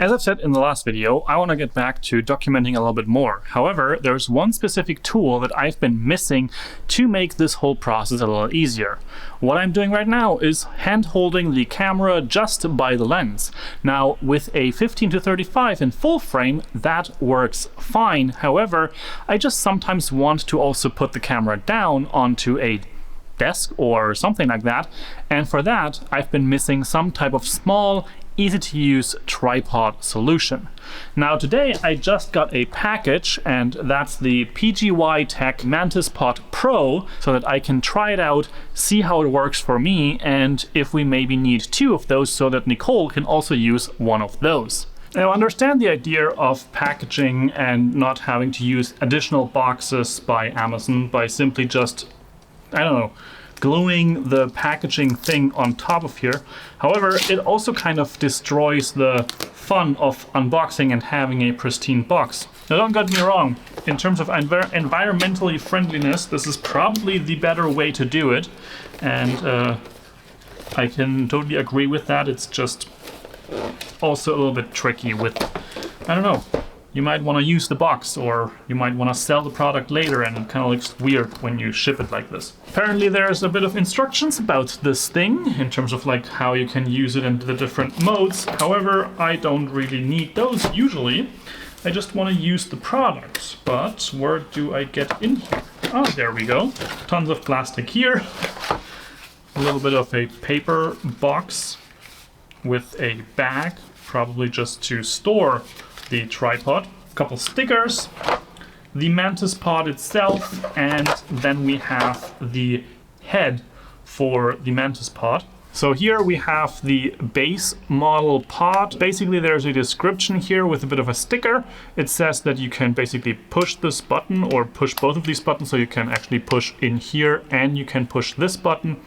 As I've said in the last video, I want to get back to documenting a little bit more. However, there's one specific tool that I've been missing to make this whole process a little easier. What I'm doing right now is hand-holding the camera just by the lens. Now, with a 15-35 in full frame, that works fine. However, I just sometimes want to also put the camera down onto a desk or something like that, and for that I've been missing some type of small, easy to use tripod solution. Now today I just got a package, and that's the PGYTech MantisPod Pro, so that I can try it out, see how it works for me, and if we maybe need two of those so that Nicole can also use one of those. Now, I understand the idea of packaging and not having to use additional boxes by Amazon by simply just, I don't know, gluing the packaging thing on top of here. However, it also kind of destroys the fun of unboxing and having a pristine box. Now, don't get me wrong, in terms of environmentally friendliness, this is probably the better way to do it. And I can totally agree with that. It's just also a little bit tricky with, I don't know, you might want to use the box, or you might want to sell the product later, and it kind of looks weird when you ship it like this. Apparently there's a bit of instructions about this thing in terms of like how you can use it in the different modes. However, I don't really need those usually. I just want to use the product. But where do I get in here? Oh, there we go. Tons of plastic here. A little bit of a paper box with a bag, probably just to store the tripod, a couple stickers, the MantisPod itself, and then we have the head for the MantisPod. So here we have the base model pod. Basically there's a description here with a bit of a sticker. It says that you can basically push this button or push both of these buttons, so you can actually push in here and you can push this button.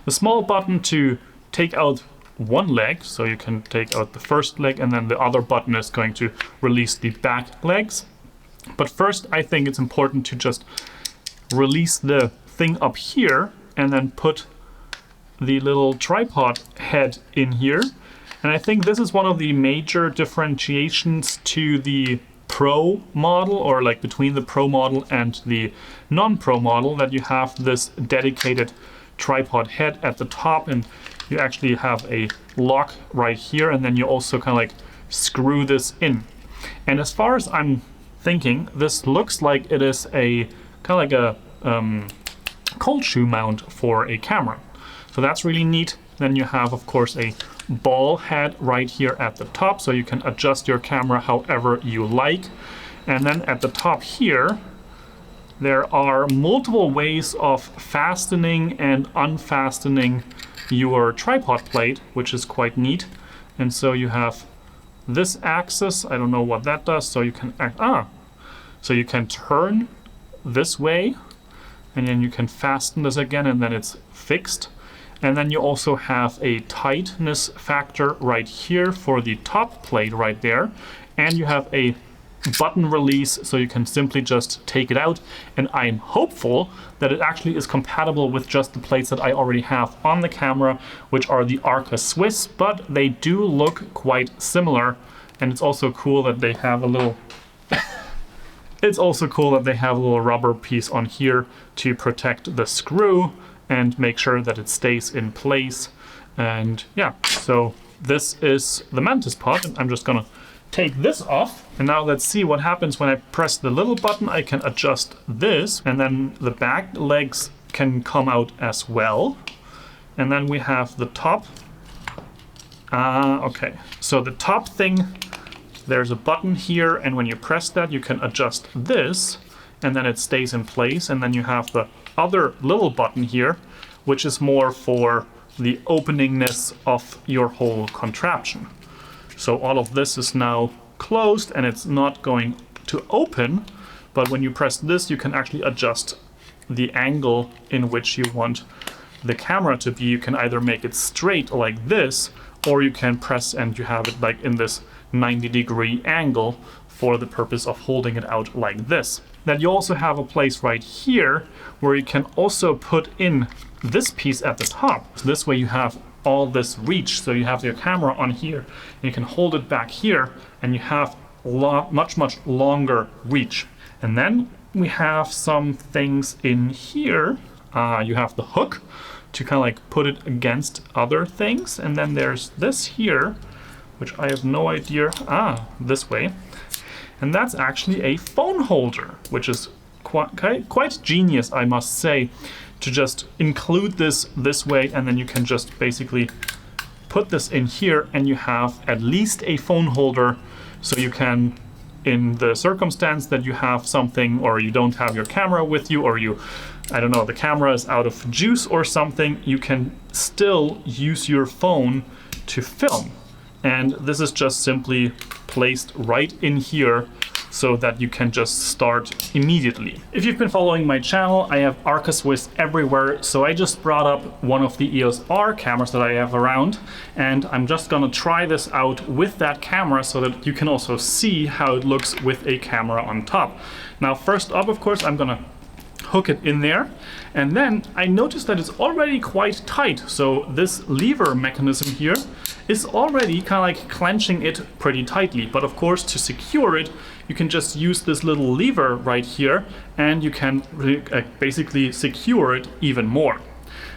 The small button to take out one leg, so you can take out the first leg, and then the other button is going to release the back legs. But first I think it's important to just release the thing up here and then put the little tripod head in here. And I think this is one of the major differentiations to the Pro model, or like between the Pro model and the non-Pro model, that you have this dedicated tripod head at the top, and you actually have a lock right here, and then you also kind of like screw this in. And as far as I'm thinking, this looks like it is a kind of like a cold shoe mount for a camera. So that's really neat. Then you have, of course, a ball head right here at the top, so you can adjust your camera however you like. And then at the top here, there are multiple ways of fastening and unfastening your tripod plate, which is quite neat. And so you have this axis, I don't know what that does, so you can so you can turn this way, and then you can fasten this again, and then it's fixed. And then you also have a tightness factor right here for the top plate right there, and you have a button release, so you can simply just take it out. And I'm hopeful that it actually is compatible with just the plates that I already have on the camera, which are the Arca Swiss, but they do look quite similar. And it's also cool that they have a little rubber piece on here to protect the screw and make sure that it stays in place. And yeah, so this is the MantisPod, and I'm just gonna take this off. And now let's see what happens when I press the little button. I can adjust this, and then the back legs can come out as well. And then we have the top. Okay, so the top thing, there's a button here, and when you press that, you can adjust this, and then it stays in place. And then you have the other little button here, which is more for the openingness of your whole contraption. So all of this is now closed and it's not going to open, but when you press this, you can actually adjust the angle in which you want the camera to be. You can either make it straight like this, or you can press and you have it like in this 90-degree angle for the purpose of holding it out like this. Then you also have a place right here where you can also put in this piece at the top. So this way you have all this reach. So you have your camera on here, and you can hold it back here, and you have much longer reach. And then we have some things in here. You have the hook to kind of like put it against other things, and then there's this here, which I have no idea. This way. And that's actually a phone holder, which is quite genius, I must say, to just include this way, and then you can just basically put this in here, and you have at least a phone holder, so you can, in the circumstance that you have something, or you don't have your camera with you, or I don't know, the camera is out of juice or something, you can still use your phone to film. And this is just simply placed right in here so that you can just start immediately. If you've been following my channel, I have Arca Swiss everywhere, so I just brought up one of the EOS R cameras that I have around, and I'm just gonna try this out with that camera so that you can also see how it looks with a camera on top. Now, first up, of course, I'm gonna hook it in there, and then I noticed that it's already quite tight, so this lever mechanism here is already kind of like clenching it pretty tightly. But of course, to secure it, you can just use this little lever right here, and you can basically secure it even more.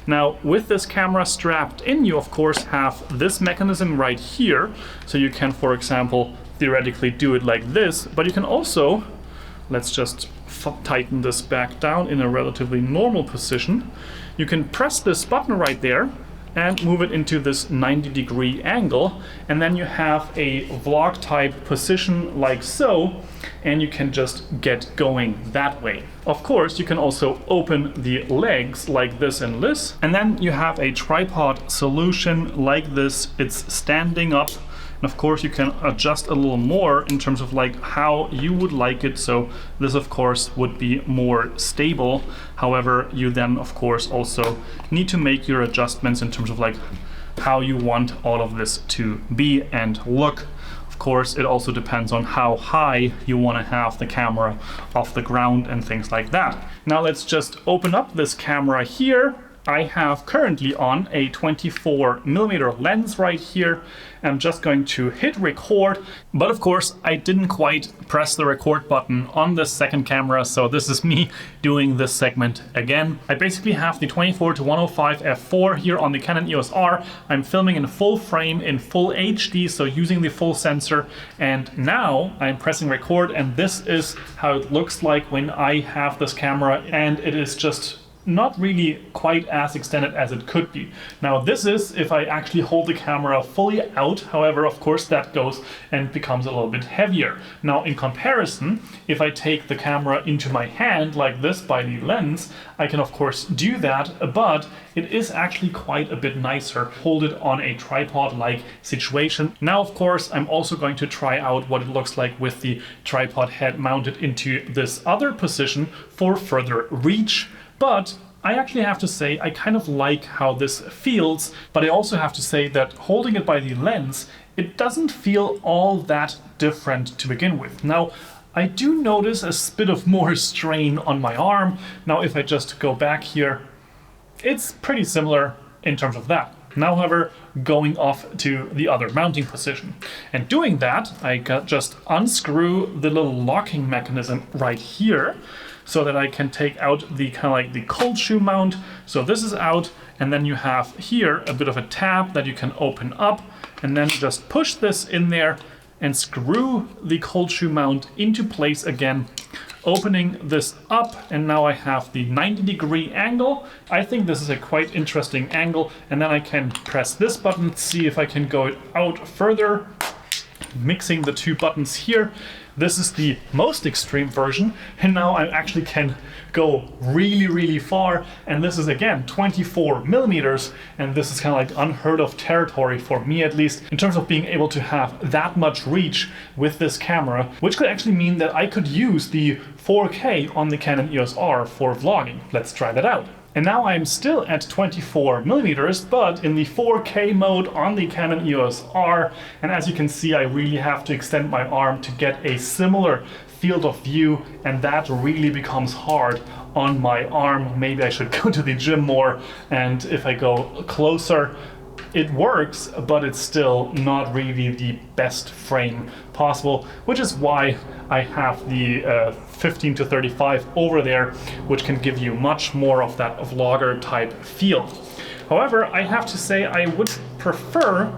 Now, with this camera strapped in, you of course have this mechanism right here, so you can, for example, theoretically do it like this, but you can also, let's just tighten this back down in a relatively normal position. You can press this button right there and move it into this 90-degree angle, and then you have a vlog type position like so, and you can just get going that way. Of course, you can also open the legs like this and this, and then you have a tripod solution like this. It's standing up. And of course, you can adjust a little more in terms of like how you would like it. So this, of course, would be more stable. However, you then, of course, also need to make your adjustments in terms of like how you want all of this to be and look. Of course, it also depends on how high you want to have the camera off the ground and things like that. Now let's just open up this camera here. I have currently on a 24mm lens right here. I'm just going to hit record, but of course I didn't quite press the record button on this second camera, so this is me doing this segment again. I basically have the 24-105 f4 here on the Canon EOS R. I'm filming in full frame in full HD, so using the full sensor, and now I'm pressing record, and this is how it looks like when I have this camera, and it is just not really quite as extended as it could be. Now this is if I actually hold the camera fully out. However, of course, that goes and becomes a little bit heavier. Now in comparison, if I take the camera into my hand like this by the lens, I can of course do that, but it is actually quite a bit nicer. Hold it on a tripod-like situation. Now, of course, I'm also going to try out what it looks like with the tripod head mounted into this other position for further reach. But I actually have to say I kind of like how this feels, but I also have to say that holding it by the lens, it doesn't feel all that different to begin with. Now, I do notice a bit of more strain on my arm. Now, if I just go back here, it's pretty similar in terms of that. Now, however, going off to the other mounting position. And doing that, I just unscrew the little locking mechanism right here, so that I can take out the kind of like the cold shoe mount. So this is out, and then you have here a bit of a tab that you can open up, and then just push this in there and screw the cold shoe mount into place again, opening this up, and now I have the 90-degree angle. I think this is a quite interesting angle, and then I can press this button, see if I can go out further, mixing the two buttons here. This is the most extreme version, and now I actually can go really far, and this is again 24mm, and this is kind of like unheard of territory for me, at least in terms of being able to have that much reach with this camera, which could actually mean that I could use the 4K on the Canon EOS R for vlogging. Let's try that out. And now I'm still at 24mm, but in the 4K mode on the Canon EOS R. And as you can see, I really have to extend my arm to get a similar field of view, and that really becomes hard on my arm. Maybe I should go to the gym more, and if I go closer, it works, but it's still not really the best frame possible, which is why I have the 15 to 35 over there, which can give you much more of that vlogger type feel. However, I have to say I would prefer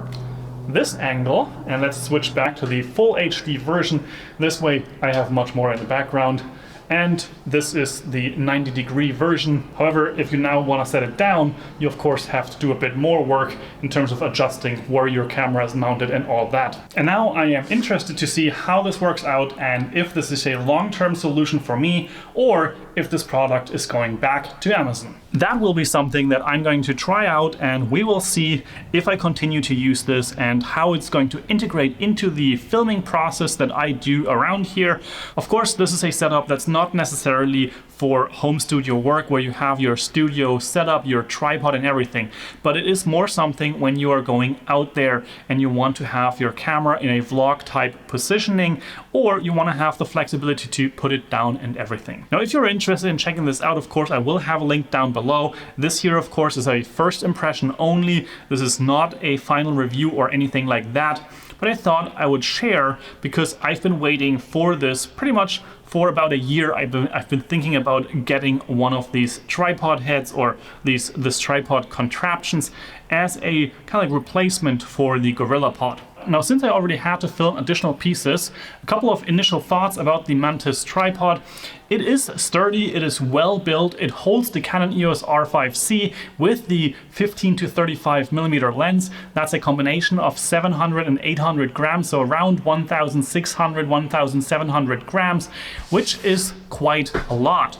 this angle, and let's switch back to the full HD version. This way I have much more in the background. And this is the 90-degree version. However, if you now want to set it down, you of course have to do a bit more work in terms of adjusting where your camera is mounted and all that. And now I am interested to see how this works out and if this is a long-term solution for me or if this product is going back to Amazon. That will be something that I'm going to try out, and we will see if I continue to use this and how it's going to integrate into the filming process that I do around here. Of course, this is a setup that's not necessarily for home studio work where you have your studio set up, your tripod and everything, but it is more something when you are going out there and you want to have your camera in a vlog type positioning, or you want to have the flexibility to put it down and everything. Now, if you're interested in checking this out, of course, I will have a link down below. This here, of course, is a first impression only. This is not a final review or anything like that, but I thought I would share because I've been waiting for this pretty much for about a year. I've been thinking about getting one of these tripod heads or this tripod contraptions as a kind of replacement for the GorillaPod. Now, since I already had to film additional pieces, a couple of initial thoughts about the Mantis tripod. It is sturdy, it is well built, it holds the Canon EOS R5C with the 15 to 35 millimeter lens. That's a combination of 700 and 800 grams, so around 1,600, 1,700 grams, which is quite a lot.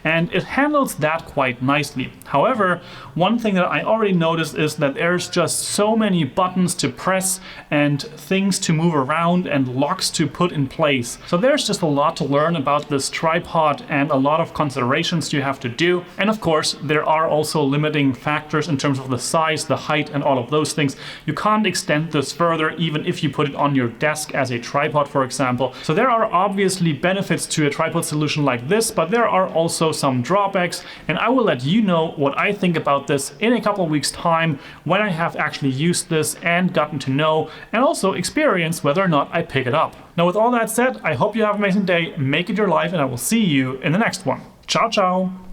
And it handles that quite nicely. However, one thing that I already noticed is that there's just so many buttons to press and things to move around and locks to put in place. So there's just a lot to learn about this tripod and a lot of considerations you have to do. And of course, there are also limiting factors in terms of the size, the height, and all of those things. You can't extend this further even if you put it on your desk as a tripod, for example. So there are obviously benefits to a tripod solution like this, but there are also some drawbacks, and I will let you know what I think about this in a couple of weeks' time when I have actually used this and gotten to know and also experience whether or not I pick it up. Now, with all that said, I hope you have an amazing day, make it your life, and I will see you in the next one. Ciao, ciao!